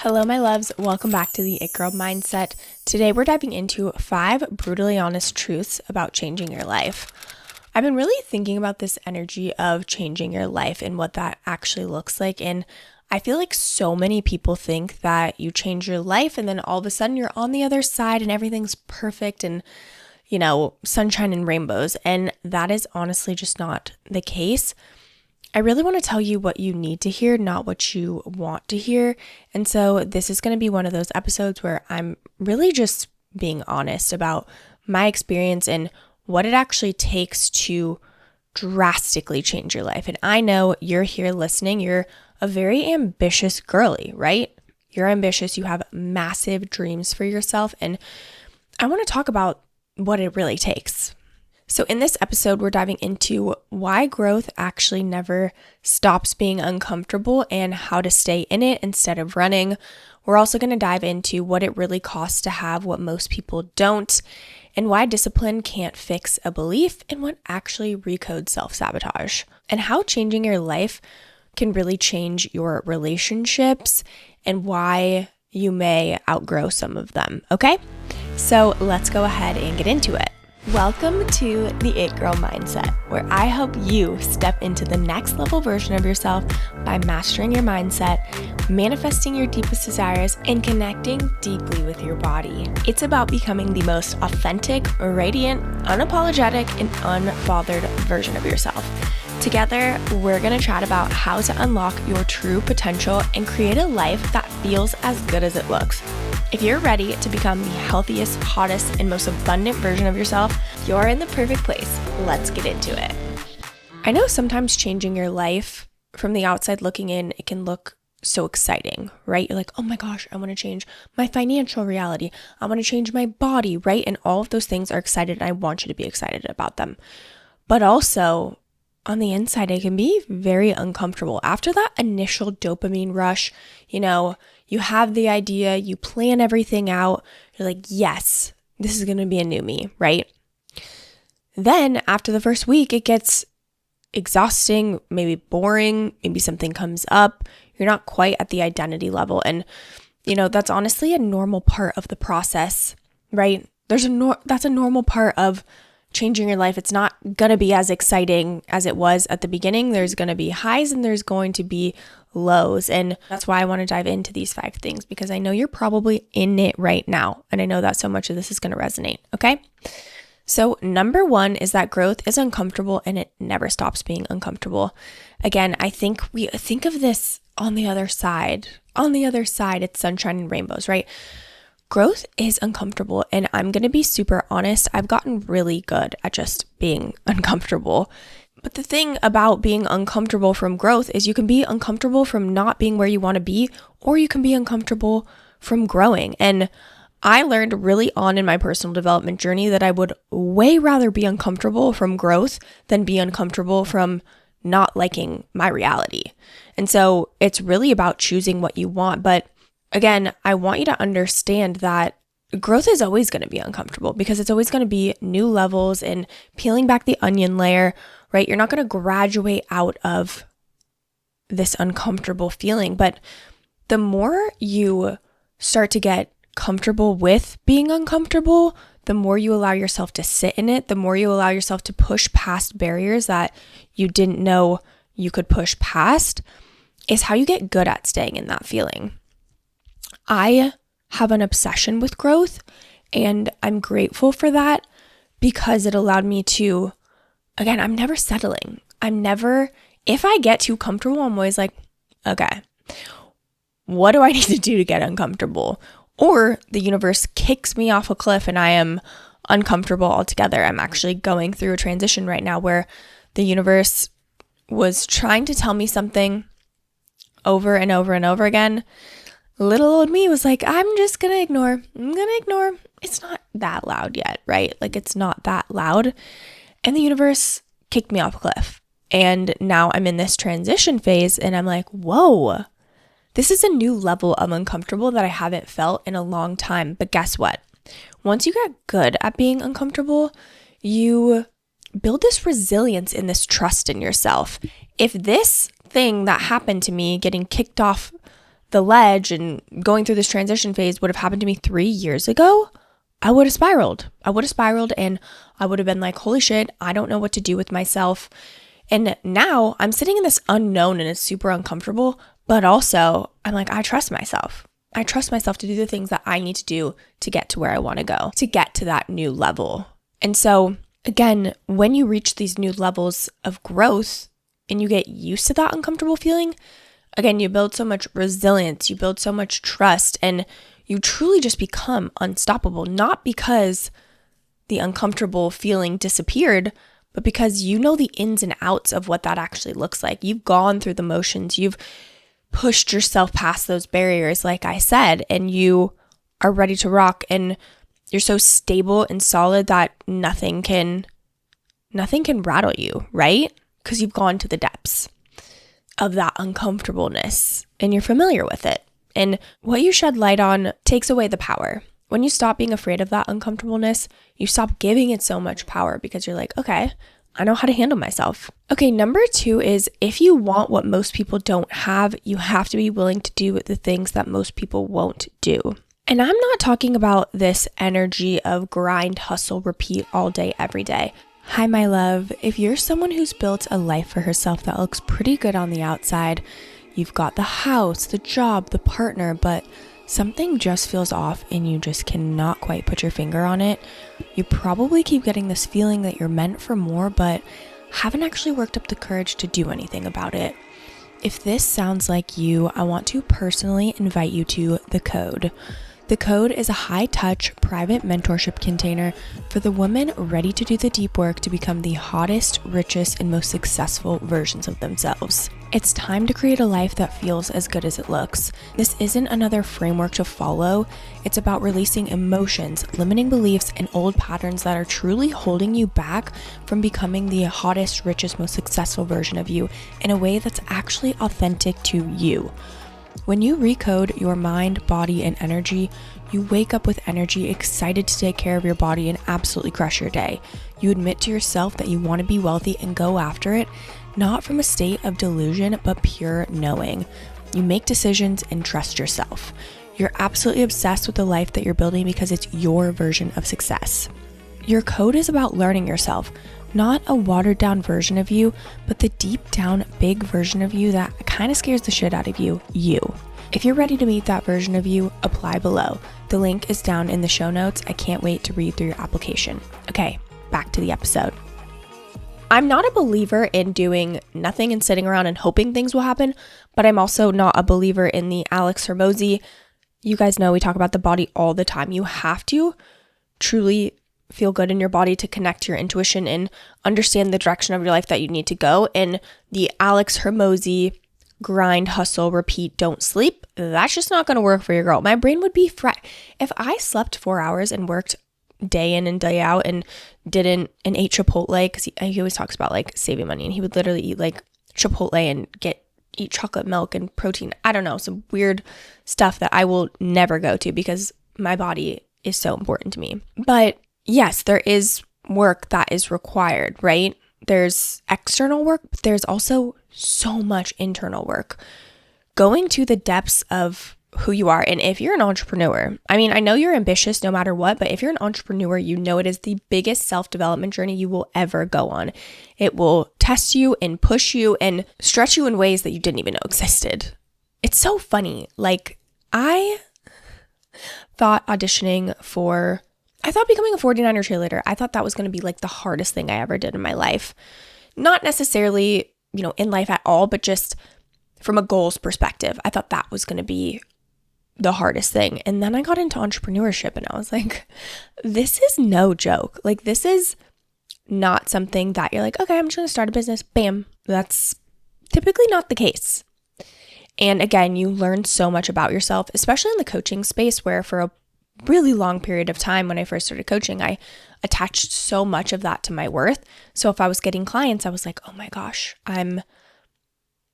Hello, my loves. Welcome back to the It Girl Mindset. Today, we're diving into 5 brutally honest truths about changing your life. I've been really thinking about this energy of changing your life and what that actually looks like. And I feel like so many people think that you change your life and then all of a sudden you're on the other side and everything's perfect and, sunshine and rainbows. And that is honestly just not the case. I really want to tell you what you need to hear, not what you want to hear. And so this is going to be one of those episodes where I'm really just being honest about my experience and what it actually takes to drastically change your life. And I know you're here listening. You're a very ambitious girly, right? You're ambitious. You have massive dreams for yourself. And I want to talk about what it really takes. So in this episode, we're diving into why growth actually never stops being uncomfortable and how to stay in it instead of running. We're also going to dive into what it really costs to have what most people don't, and why discipline can't fix a belief, and what actually recodes self-sabotage, and how changing your life can really change your relationships and why you may outgrow some of them, okay? So let's go ahead and get into it. Welcome to the It Girl Mindset, where I help you step into the next level version of yourself by mastering your mindset, manifesting your deepest desires, and connecting deeply with your body. It's about becoming the most authentic, radiant, unapologetic, and unbothered version of yourself. Together, we're going to chat about how to unlock your true potential and create a life that feels as good as it looks. If you're ready to become the healthiest, hottest, and most abundant version of yourself, you're in the perfect place. Let's get into it. I know sometimes changing your life from the outside looking in, it can look so exciting, right? You're like, oh my gosh, I want to change my financial reality. I want to change my body, right? And all of those things are excited, and I want you to be excited about them. But also, on the inside, it can be very uncomfortable. After that initial dopamine rush, you have the idea, you plan everything out. You're like, yes, this is going to be a new me, right? Then after the first week, it gets exhausting, maybe boring, maybe something comes up. You're not quite at the identity level. And, that's honestly a normal part of the process, right? That's a normal part of changing your life. It's not going to be as exciting as it was at the beginning. There's going to be highs and there's going to be lows. And that's why I want to dive into these 5 things, because I know you're probably in it right now. And I know that so much of this is going to resonate. Okay. So number 1 is that growth is uncomfortable and it never stops being uncomfortable. Again, I think we think of this on the other side. On the other side, it's sunshine and rainbows, right? Growth is uncomfortable, and I'm going to be super honest. I've gotten really good at just being uncomfortable. But the thing about being uncomfortable from growth is you can be uncomfortable from not being where you want to be, or you can be uncomfortable from growing. And I learned really on in my personal development journey that I would way rather be uncomfortable from growth than be uncomfortable from not liking my reality. And so it's really about choosing what you want. But again, I want you to understand that growth is always going to be uncomfortable, because it's always going to be new levels and peeling back the onion layer, right? You're not going to graduate out of this uncomfortable feeling, but the more you start to get comfortable with being uncomfortable, the more you allow yourself to sit in it, the more you allow yourself to push past barriers that you didn't know you could push past, is how you get good at staying in that feeling. I have an obsession with growth, and I'm grateful for that, because it allowed me to, again, I'm never settling. If I get too comfortable, I'm always like, okay, what do I need to do to get uncomfortable? Or the universe kicks me off a cliff and I am uncomfortable altogether. I'm actually going through a transition right now where the universe was trying to tell me something over and over and over again. Little old me was like, I'm just going to ignore. It's not that loud yet, right? Like, it's not that loud. And the universe kicked me off a cliff. And now I'm in this transition phase and I'm like, whoa, this is a new level of uncomfortable that I haven't felt in a long time. But guess what? Once you get good at being uncomfortable, you build this resilience and this trust in yourself. If this thing that happened to me, getting kicked off the ledge and going through this transition phase would have happened to me 3 years ago, I would have spiraled. And I would have been like, holy shit, I don't know what to do with myself. And now I'm sitting in this unknown and it's super uncomfortable, but also I'm like, I trust myself. I trust myself to do the things that I need to do to get to where I want to go, to get to that new level. And so again, when you reach these new levels of growth and you get used to that uncomfortable feeling, again, you build so much resilience, you build so much trust, and you truly just become unstoppable, not because the uncomfortable feeling disappeared, but because you know the ins and outs of what that actually looks like. You've gone through the motions, you've pushed yourself past those barriers, like I said, and you are ready to rock, and you're so stable and solid that nothing can rattle you, right? Because you've gone to the depths of that uncomfortableness and you're familiar with it. And what you shed light on takes away the power. When you stop being afraid of that uncomfortableness, you stop giving it so much power because you're like, okay, I know how to handle myself. Okay, number 2 is if you want what most people don't have, you have to be willing to do the things that most people won't do. And I'm not talking about this energy of grind, hustle, repeat all day, every day. Hi, my love. If you're someone who's built a life for herself that looks pretty good on the outside, you've got the house, the job, the partner, but something just feels off and you just cannot quite put your finger on it, you probably keep getting this feeling that you're meant for more, but haven't actually worked up the courage to do anything about it. If this sounds like you, I want to personally invite you to The Code. The Code is a high-touch, private mentorship container for the women ready to do the deep work to become the hottest, richest, and most successful versions of themselves. It's time to create a life that feels as good as it looks. This isn't another framework to follow. It's about releasing emotions, limiting beliefs, and old patterns that are truly holding you back from becoming the hottest, richest, most successful version of you in a way that's actually authentic to you. When you recode your mind, body, and energy, you wake up with energy, excited to take care of your body and absolutely crush your day. You admit to yourself that you want to be wealthy and go after it, not from a state of delusion, but pure knowing. You make decisions and trust yourself. You're absolutely obsessed with the life that you're building because it's your version of success. Your code is about learning yourself, not a watered down version of you, but the deep down big version of you that kind of scares the shit out of you. If you're ready to meet that version of you, apply below. The link is down in the show notes. I can't wait to read through your application. Okay, back to the episode. I'm not a believer in doing nothing and sitting around and hoping things will happen, but I'm also not a believer in the Alex Hormozi. You guys know we talk about the body all the time. You have to truly feel good in your body to connect to your intuition and understand the direction of your life that you need to go. And the Alex Hormozi grind, hustle, repeat, don't sleep, that's just not going to work for your girl. My brain would be fried. If I slept 4 hours and worked day in and day out and ate Chipotle, because he always talks about like saving money, and he would literally eat like Chipotle and eat chocolate milk and protein. I don't know, some weird stuff that I will never go to because my body is so important to me. But yes, there is work that is required, right? There's external work, but there's also so much internal work. Going to the depths of who you are. And if you're an entrepreneur, I mean, I know you're ambitious no matter what, but if you're an entrepreneur, you know it is the biggest self-development journey you will ever go on. It will test you and push you and stretch you in ways that you didn't even know existed. It's so funny. Like, I thought becoming a 49er cheerleader, I thought that was going to be like the hardest thing I ever did in my life. Not necessarily, in life at all, but just from a goals perspective, I thought that was going to be the hardest thing. And then I got into entrepreneurship and I was like, this is no joke. Like, this is not something that you're like, okay, I'm just going to start a business. Bam. That's typically not the case. And again, you learn so much about yourself, especially in the coaching space, where for a really long period of time when I first started coaching, I attached so much of that to my worth. So if I was getting clients, I was like, oh my gosh, I'm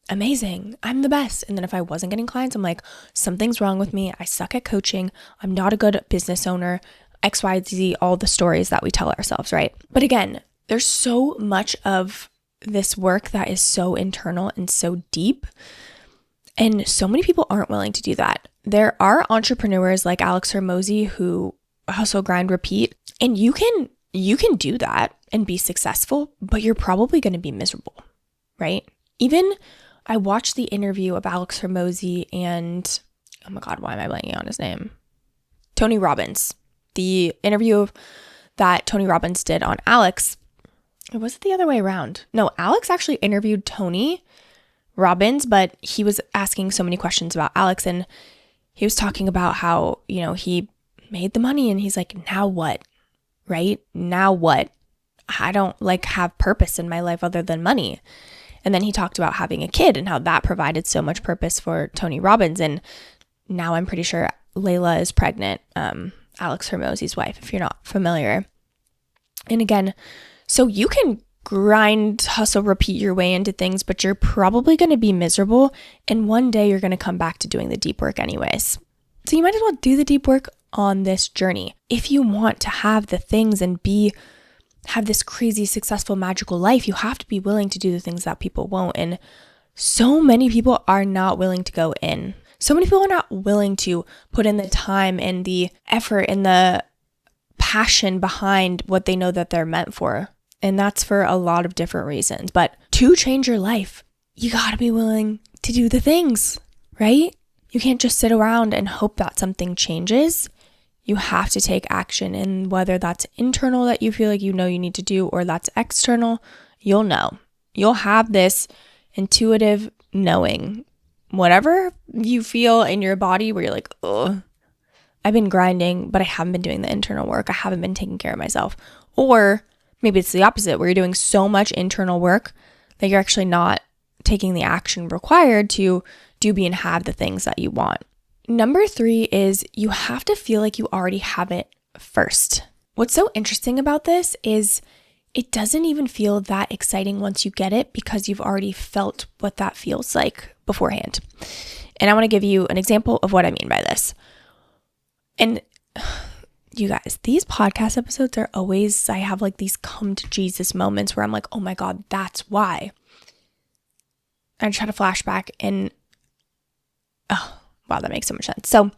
amazing. I'm the best. And then if I wasn't getting clients, I'm like, something's wrong with me. I suck at coaching. I'm not a good business owner. XYZ, all the stories that we tell ourselves, right? But again, there's so much of this work that is so internal and so deep. And so many people aren't willing to do that. There are entrepreneurs like Alex Hormozy who hustle, grind, repeat, and you can do that and be successful, but you're probably going to be miserable, right? Even I watched the interview of Alex Hormozy and, oh my God, why am I blanking on his name? Tony Robbins. The interview that Tony Robbins did on Alex, or was it the other way around? No, Alex actually interviewed Tony Robbins, but he was asking so many questions about Alex, and he was talking about how, he made the money and he's like, now what? Right? Now what? I don't have purpose in my life other than money. And then he talked about having a kid and how that provided so much purpose for Tony Robbins. And now I'm pretty sure Layla is pregnant, Alex Hormozy's wife, if you're not familiar. And again, so you can grind, hustle, repeat your way into things, but you're probably going to be miserable. And one day you're going to come back to doing the deep work anyways. So you might as well do the deep work on this journey. If you want to have the things and have this crazy, successful, magical life, you have to be willing to do the things that people won't. And so many people are not willing to go in. So many people are not willing to put in the time and the effort and the passion behind what they know that they're meant for. And that's for a lot of different reasons. But to change your life, you got to be willing to do the things, right? You can't just sit around and hope that something changes. You have to take action. And whether that's internal that you feel like you need to do, or that's external, you'll know. You'll have this intuitive knowing. Whatever you feel in your body where you're like, oh, I've been grinding, but I haven't been doing the internal work. I haven't been taking care of myself. Or maybe it's the opposite, where you're doing so much internal work that you're actually not taking the action required to do, be, and have the things that you want. Number 3 is you have to feel like you already have it first. What's so interesting about this is it doesn't even feel that exciting once you get it, because you've already felt what that feels like beforehand. And I want to give you an example of what I mean by this. And you guys, these podcast episodes are always, I have these come to Jesus moments where I'm like, oh my God, that's why. I try to flashback and, oh, wow, that makes so much sense. So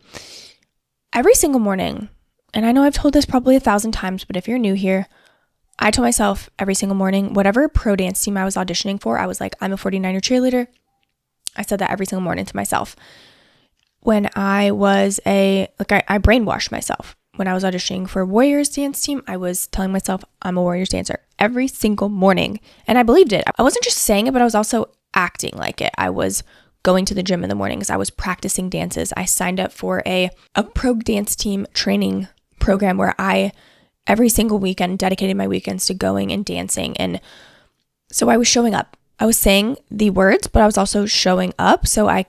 every single morning, and I know I've told this probably 1,000 times, but if you're new here, I told myself every single morning, whatever pro dance team I was auditioning for, I was like, I'm a 49er cheerleader. I said that every single morning to myself. When I was I brainwashed myself. When I was auditioning for a Warriors dance team, I was telling myself I'm a Warriors dancer every single morning. And I believed it. I wasn't just saying it, but I was also acting like it. I was going to the gym in the mornings. I was practicing dances. I signed up for a pro dance team training program where I, every single weekend, dedicated my weekends to going and dancing. And so I was showing up. I was saying the words, but I was also showing up so I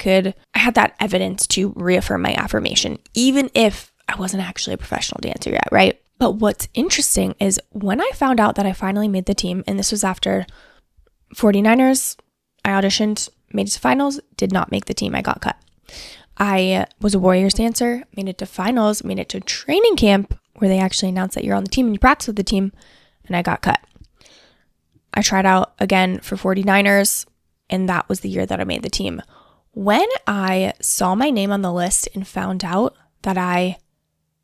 had that evidence to reaffirm my affirmation, even if I wasn't actually a professional dancer yet, right? But what's interesting is when I found out that I finally made the team, and this was after 49ers, I auditioned, made it to finals, did not make the team, I got cut. I was a Warriors dancer, made it to finals, made it to training camp where they actually announced that you're on the team and you practice with the team, and I got cut. I tried out again for 49ers, and that was the year that I made the team. When I saw my name on the list and found out that I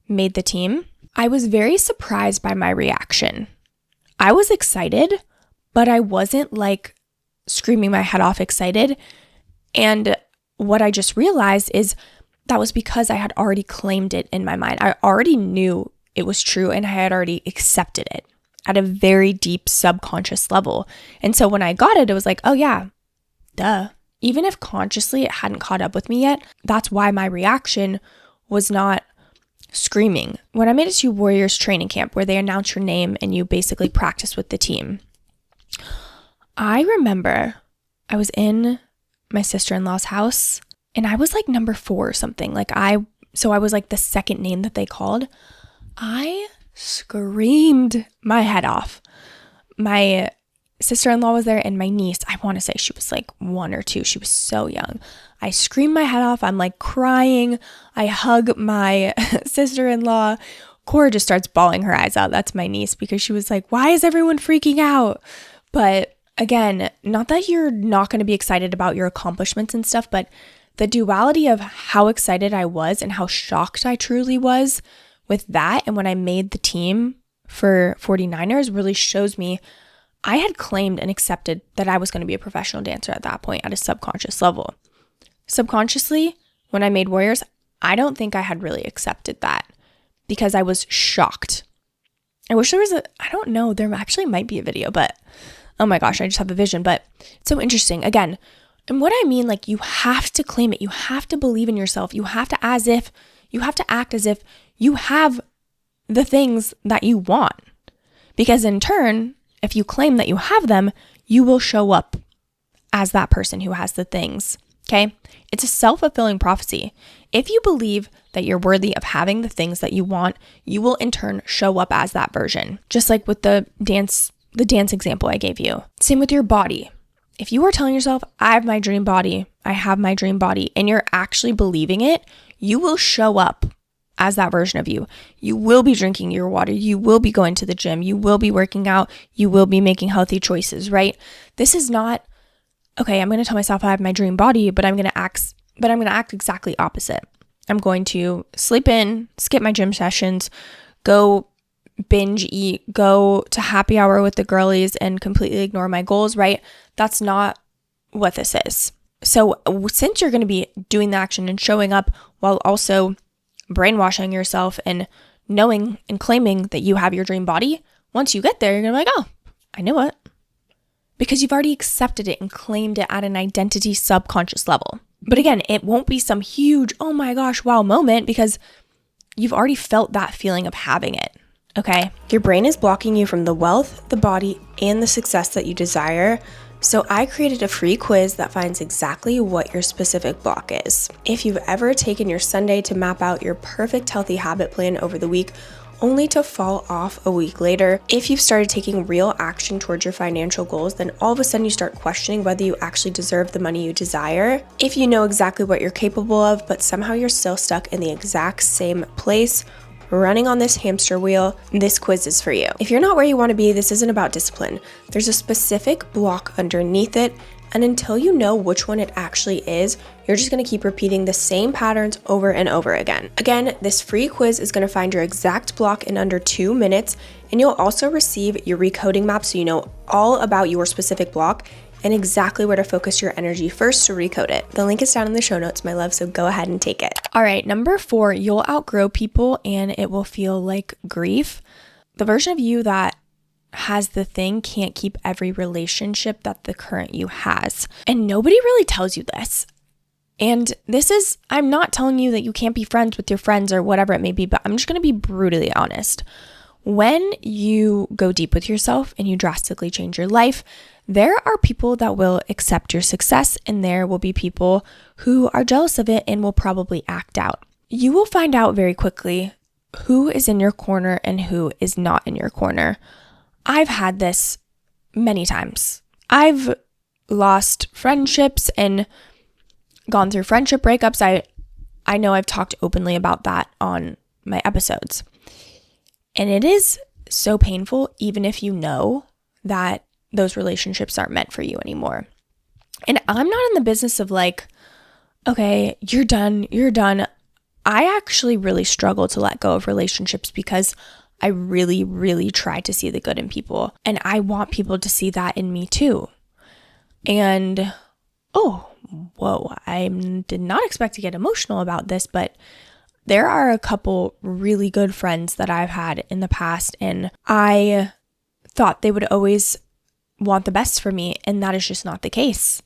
made the team, I was very surprised by my reaction. I was excited, but I wasn't screaming my head off excited. And what I just realized is that was because I had already claimed it in my mind. I already knew it was true, and I had already accepted it at a very deep subconscious level. And so when I got it, it was like, oh yeah, duh. Even if consciously it hadn't caught up with me yet, that's why my reaction was not screaming. When I made it to Warriors training camp where they announce your name and you basically practice with the team, I remember I was in my sister-in-law's house and I was number 4 or something. So I was the second name that they called. I screamed my head off. My sister-in-law was there and my niece, I want to say she was 1 or 2. She was so young. I screamed my head off. I'm crying. I hug my sister-in-law. Cora just starts bawling her eyes out. That's my niece, because she was like, why is everyone freaking out? But again, not that you're not going to be excited about your accomplishments and stuff, but the duality of how excited I was and how shocked I truly was with that, and when I made the team for 49ers, really shows me I had claimed and accepted that I was going to be a professional dancer at that point at a subconscious level. Subconsciously, when I made Warriors, I don't think I had really accepted that because I was shocked. I wish there was I don't know, there actually might be a video, but oh my gosh, I just have a vision. But it's so interesting. Again, and what I mean, like, you have to claim it. You have to believe in yourself. You have to act as if you have the things that you want. Because in turn, if you claim that you have them, you will show up as that person who has the things. Okay? It's a self-fulfilling prophecy. If you believe that you're worthy of having the things that you want, you will in turn show up as that version. Just like with the dance example I gave you. Same with your body. If you are telling yourself, I have my dream body, and you're actually believing it, you will show up as that version of you. You will be drinking your water. You will be going to the gym. You will be working out. You will be making healthy choices, right? This is not, okay, I'm going to tell myself I have my dream body, but I'm going to act exactly opposite. I'm going to sleep in, skip my gym sessions, go binge eat, go to happy hour with the girlies and completely ignore my goals, right? That's not what this is. So since you're going to be doing the action and showing up while also brainwashing yourself and knowing and claiming that you have your dream body, once you get there, you're going to be like, oh, I knew it. Because you've already accepted it and claimed it at an identity subconscious level. But again, it won't be some huge, oh my gosh, wow moment because you've already felt that feeling of having it. Okay? Your brain is blocking you from the wealth, the body, and the success that you desire. So I created a free quiz that finds exactly what your specific block is. If you've ever taken your Sunday to map out your perfect healthy habit plan over the week, only to fall off a week later, if you've started taking real action towards your financial goals, then all of a sudden you start questioning whether you actually deserve the money you desire. If you know exactly what you're capable of, but somehow you're still stuck in the exact same place, running on this hamster wheel, this quiz is for you. If you're not where you want to be, this isn't about discipline. There's a specific block underneath it, and until you know which one it actually is, you're just going to keep repeating the same patterns over and over again. Again, this free quiz is going to find your exact block in under 2 minutes, and you'll also receive your recoding map so you know all about your specific block and exactly where to focus your energy first to recode it. The link is down in the show notes, my love, so go ahead and take it. All right, number 4, you'll outgrow people and it will feel like grief. The version of you that has the thing can't keep every relationship that the current you has. And nobody really tells you this. And this is, I'm not telling you that you can't be friends with your friends or whatever it may be, but I'm just going to be brutally honest. When you go deep with yourself and you drastically change your life, there are people that will accept your success and there will be people who are jealous of it and will probably act out. You will find out very quickly who is in your corner and who is not in your corner. I've had this many times. I've lost friendships and gone through friendship breakups. I know I've talked openly about that on my episodes. And it is so painful, even if you know that those relationships aren't meant for you anymore. And I'm not in the business of like, okay, you're done. I actually really struggle to let go of relationships because I really, really try to see the good in people. And I want people to see that in me too. And, I did not expect to get emotional about this, but there are a couple really good friends that I've had in the past, and I thought they would always want the best for me, and that is just not the case.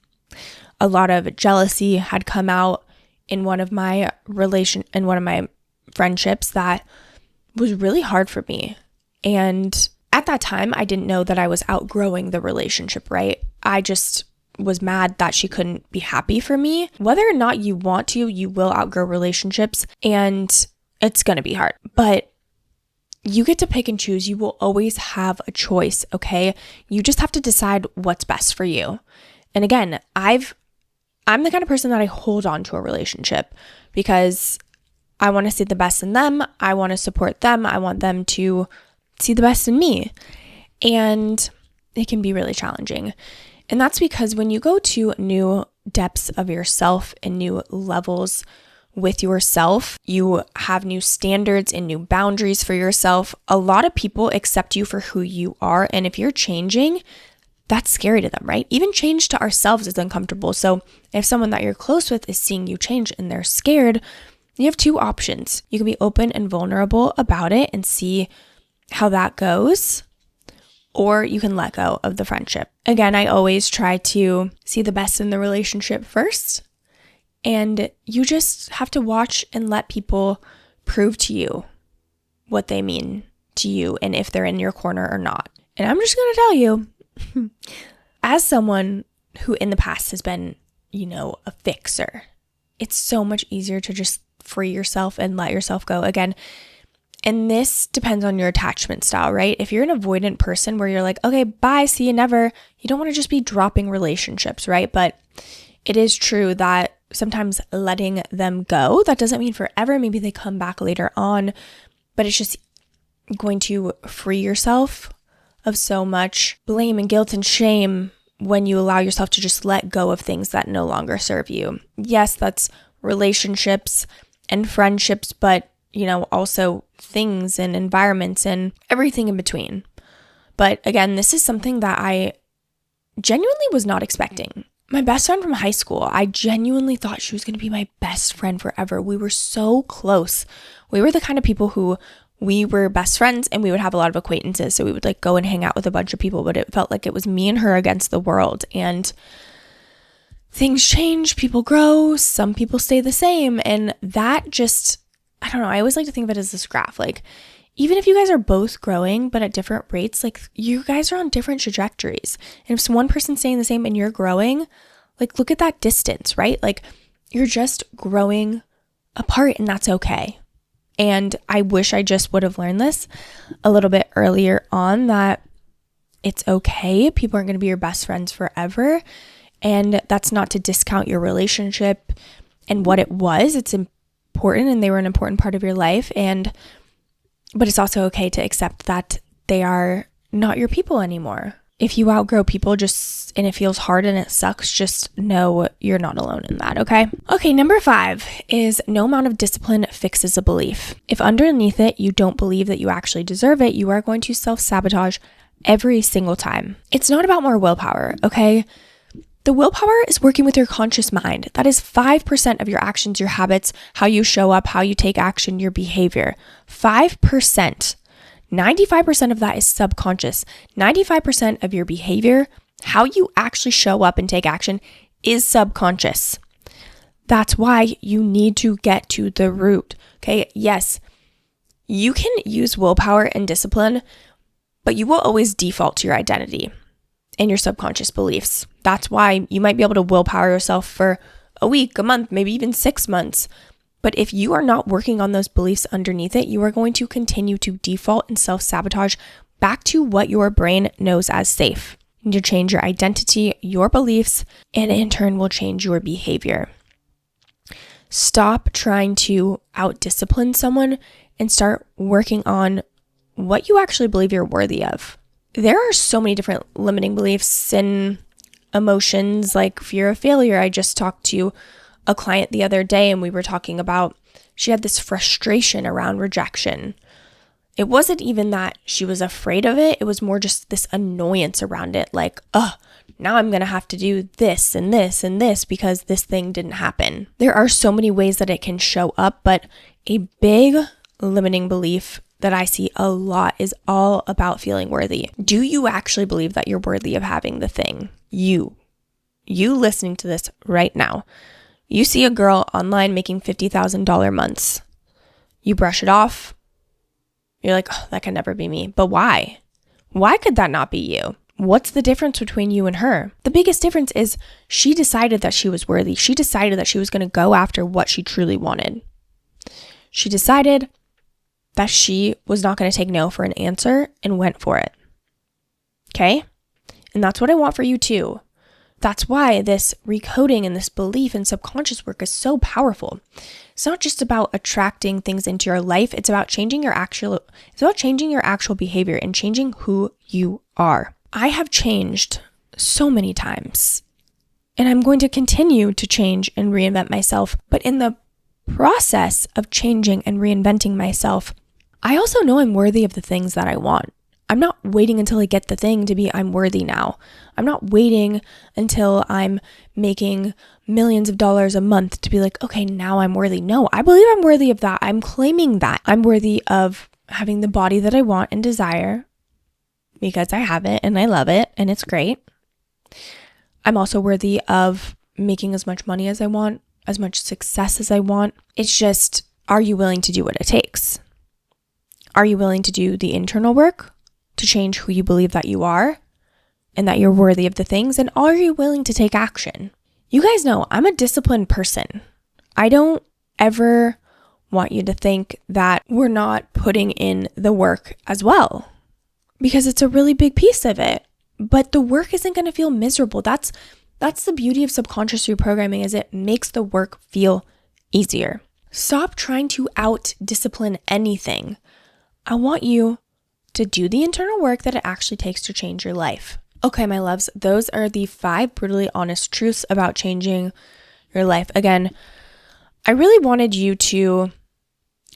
A lot of jealousy had come out in one of my friendships that was really hard for me. And at that time, I didn't know that I was outgrowing the relationship, right? I just was mad that she couldn't be happy for me. Whether or not you want to, you will outgrow relationships and it's going to be hard. But you get to pick and choose. You will always have a choice, okay? You just have to decide what's best for you. And again, I'm the kind of person that I hold on to a relationship because I want to see the best in them. I want to support them. I want them to see the best in me. And it can be really challenging. And that's because when you go to new depths of yourself and new levels with yourself, you have new standards and new boundaries for yourself. A lot of people accept you for who you are. And if you're changing, that's scary to them, right? Even change to ourselves is uncomfortable. So if someone that you're close with is seeing you change and they're scared, you have two options. You can be open and vulnerable about it and see how that goes, or you can let go of the friendship. Again, I always try to see the best in the relationship first, and you just have to watch and let people prove to you what they mean to you and if they're in your corner or not. And I'm just going to tell you, as someone who in the past has been, a fixer, it's so much easier to just free yourself and let yourself go. Again, and this depends on your attachment style, right? If you're an avoidant person where you're like, okay, bye, see you never, you don't want to just be dropping relationships, right? But it is true that sometimes letting them go, that doesn't mean forever. Maybe they come back later on, but it's just going to free yourself of so much blame and guilt and shame when you allow yourself to just let go of things that no longer serve you. Yes, that's relationships and friendships, but also things and environments and everything in between. But again, this is something that I genuinely was not expecting. My best friend from high school, I genuinely thought she was going to be my best friend forever. We were so close. We were the kind of people who we were best friends and we would have a lot of acquaintances. So we would go and hang out with a bunch of people, but it felt like it was me and her against the world. And things change, people grow, some people stay the same. And that just, I don't know, I always like to think of it as this graph. Even if you guys are both growing, but at different rates, you guys are on different trajectories. And if one person's staying the same and you're growing, look at that distance, right? You're just growing apart and that's okay. And I wish I just would have learned this a little bit earlier on, that it's okay. People aren't going to be your best friends forever. And that's not to discount your relationship and what it was. It's important and they were an important part of your life. But it's also okay to accept that they are not your people anymore. If you outgrow people and it feels hard and it sucks, just know you're not alone in that, okay? Okay, number 5 is no amount of discipline fixes a belief. If underneath it, you don't believe that you actually deserve it, you are going to self-sabotage every single time. It's not about more willpower, okay? The willpower is working with your conscious mind. That is 5% of your actions, your habits, how you show up, how you take action, your behavior. 5%. 95% of that is subconscious. 95% of your behavior, how you actually show up and take action, is subconscious. That's why you need to get to the root. Okay, yes, you can use willpower and discipline, but you will always default to your identity and your subconscious beliefs. That's why you might be able to willpower yourself for a week, a month, maybe even 6 months. But if you are not working on those beliefs underneath it, you are going to continue to default and self-sabotage back to what your brain knows as safe. You need to change your identity, your beliefs, and in turn will change your behavior. Stop trying to out-discipline someone and start working on what you actually believe you're worthy of. There are so many different limiting beliefs and emotions, like fear of failure. I just talked to a client the other day and we were talking about, she had this frustration around rejection. It wasn't even that she was afraid of it. It was more just this annoyance around it. Now I'm going to have to do this and this and this because this thing didn't happen. There are so many ways that it can show up, but a big limiting belief that I see a lot is all about feeling worthy. Do you actually believe that you're worthy of having the thing? You listening to this right now. You see a girl online making $50,000 months. You brush it off. You're like, oh, that can never be me. But why? Why could that not be you? What's the difference between you and her? The biggest difference is she decided that she was worthy. She decided that she was going to go after what she truly wanted. She decided that she was not going to take no for an answer and went for it. Okay? And that's what I want for you too. That's why this recoding and this belief and subconscious work is so powerful. It's not just about attracting things into your life. It's about changing your actual behavior and changing who you are. I have changed so many times. And I'm going to continue to change and reinvent myself. But in the process of changing and reinventing myself, I also know I'm worthy of the things that I want. I'm not waiting until I get the thing to be I'm worthy now. I'm not waiting until I'm making millions of dollars a month to be like, okay, now I'm worthy. No, I believe I'm worthy of that. I'm claiming that. I'm worthy of having the body that I want and desire because I have it and I love it and it's great. I'm also worthy of making as much money as I want, as much success as I want. It's just, are you willing to do what it takes? Are you willing to do the internal work to change who you believe that you are and that you're worthy of the things? And are you willing to take action? You guys know I'm a disciplined person. I don't ever want you to think that we're not putting in the work as well, because it's a really big piece of it. But the work isn't going to feel miserable. That's the beauty of subconscious reprogramming, is it makes the work feel easier. Stop trying to out-discipline anything. I want you to do the internal work that it actually takes to change your life. Okay, my loves, those are the 5 brutally honest truths about changing your life. Again, I really wanted you to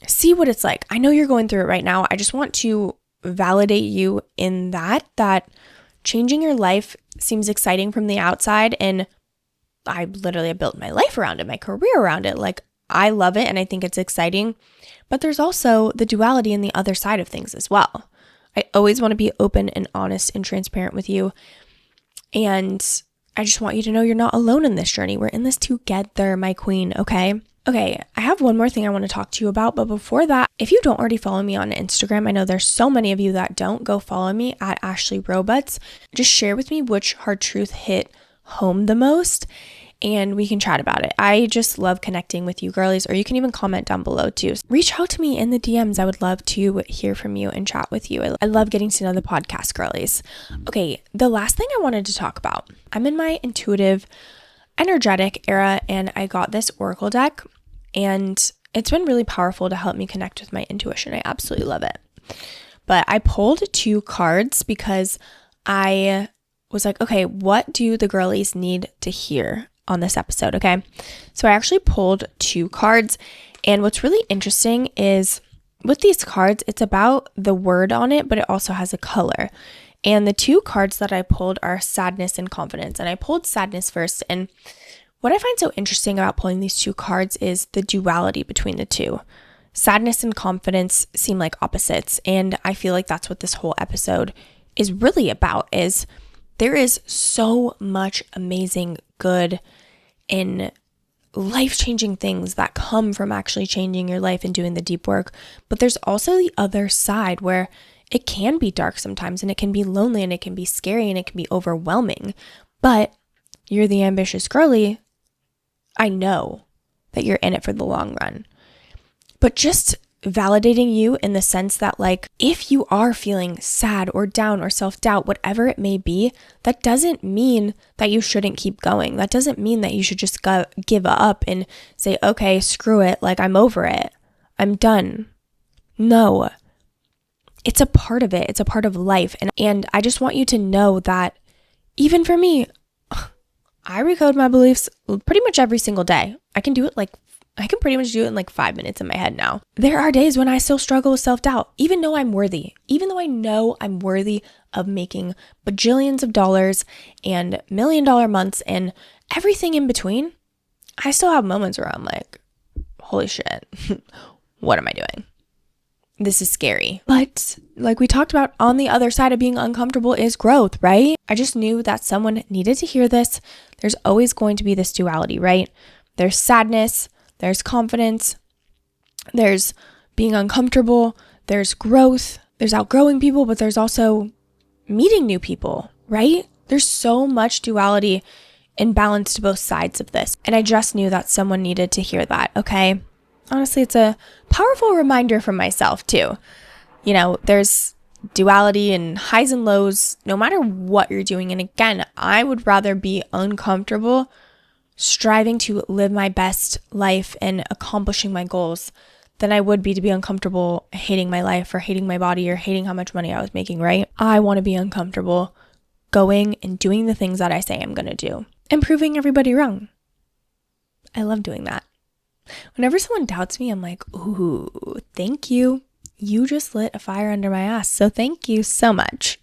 see what it's like. I know you're going through it right now. I just want to validate you in that changing your life seems exciting from the outside, and I literally have built my life around it, my career around it. Like, I love it and I think it's exciting, but there's also the duality and the other side of things as well. I always want to be open and honest and transparent with you, and I just want you to know you're not alone in this journey. We're in this together, my queen, okay? Okay, I have one more thing I want to talk to you about, but before that, if you don't already follow me on Instagram, I know there's so many of you that don't, go follow me at Ashley Robuts. Just share with me which hard truth hit home the most, and we can chat about it. I just love connecting with you girlies, or you can even comment down below too. Reach out to me in the DMs. I would love to hear from you and chat with you. I love getting to know the podcast girlies. Okay, the last thing I wanted to talk about, I'm in my intuitive, energetic era, and I got this Oracle deck. And it's been really powerful to help me connect with my intuition. I absolutely love it. But I pulled 2 cards because I was like, okay, what do the girlies need to hear on this episode? Okay. So I actually pulled 2 cards. And what's really interesting is with these cards, it's about the word on it, but it also has a color. And the 2 cards that I pulled are sadness and confidence. And I pulled sadness first. And what I find so interesting about pulling these 2 cards is the duality between the two. Sadness and confidence seem like opposites, and I feel like that's what this whole episode is really about, is there is so much amazing good and life-changing things that come from actually changing your life and doing the deep work, but there's also the other side where it can be dark sometimes, and it can be lonely, and it can be scary, and it can be overwhelming, but you're the ambitious girly. I know that you're in it for the long run, but just validating you in the sense that, like, if you are feeling sad or down or self-doubt, whatever it may be, that doesn't mean that you shouldn't keep going. That doesn't mean that you should just give up and say, okay, screw it. Like, I'm over it. I'm done. No, it's a part of it. It's a part of life. And I just want you to know that even for me, I recode my beliefs pretty much every single day. I can pretty much do it in like 5 minutes in my head now. There are days when I still struggle with self-doubt, even though I'm worthy, even though I know I'm worthy of making bajillions of dollars and $1 million months and everything in between. I still have moments where I'm like, holy shit, what am I doing? This is scary. But like we talked about, on the other side of being uncomfortable is growth, right? I just knew that someone needed to hear this. There's always going to be this duality, right? There's sadness, there's confidence, there's being uncomfortable, there's growth, there's outgrowing people, but there's also meeting new people, right? There's so much duality and balance to both sides of this. And I just knew that someone needed to hear that, okay? Honestly, it's a powerful reminder for myself too. You know, there's duality and highs and lows no matter what you're doing. And again, I would rather be uncomfortable striving to live my best life and accomplishing my goals than I would be to be uncomfortable hating my life or hating my body or hating how much money I was making, right? I want to be uncomfortable going and doing the things that I say I'm going to do and proving everybody wrong. I love doing that. Whenever someone doubts me, I'm like, ooh, thank you. You just lit a fire under my ass. So thank you so much.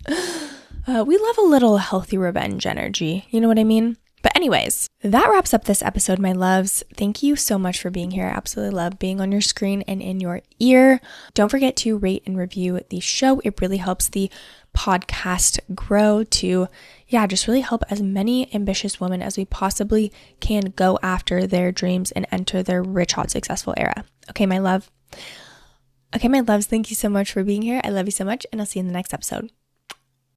We love a little healthy revenge energy. You know what I mean? But anyways, that wraps up this episode, my loves. Thank you so much for being here. I absolutely love being on your screen and in your ear. Don't forget to rate and review the show. It really helps the podcast grow to, just really help as many ambitious women as we possibly can go after their dreams and enter their rich, hot, successful era. Okay, my love. Okay, my loves, thank you so much for being here. I love you so much, and I'll see you in the next episode.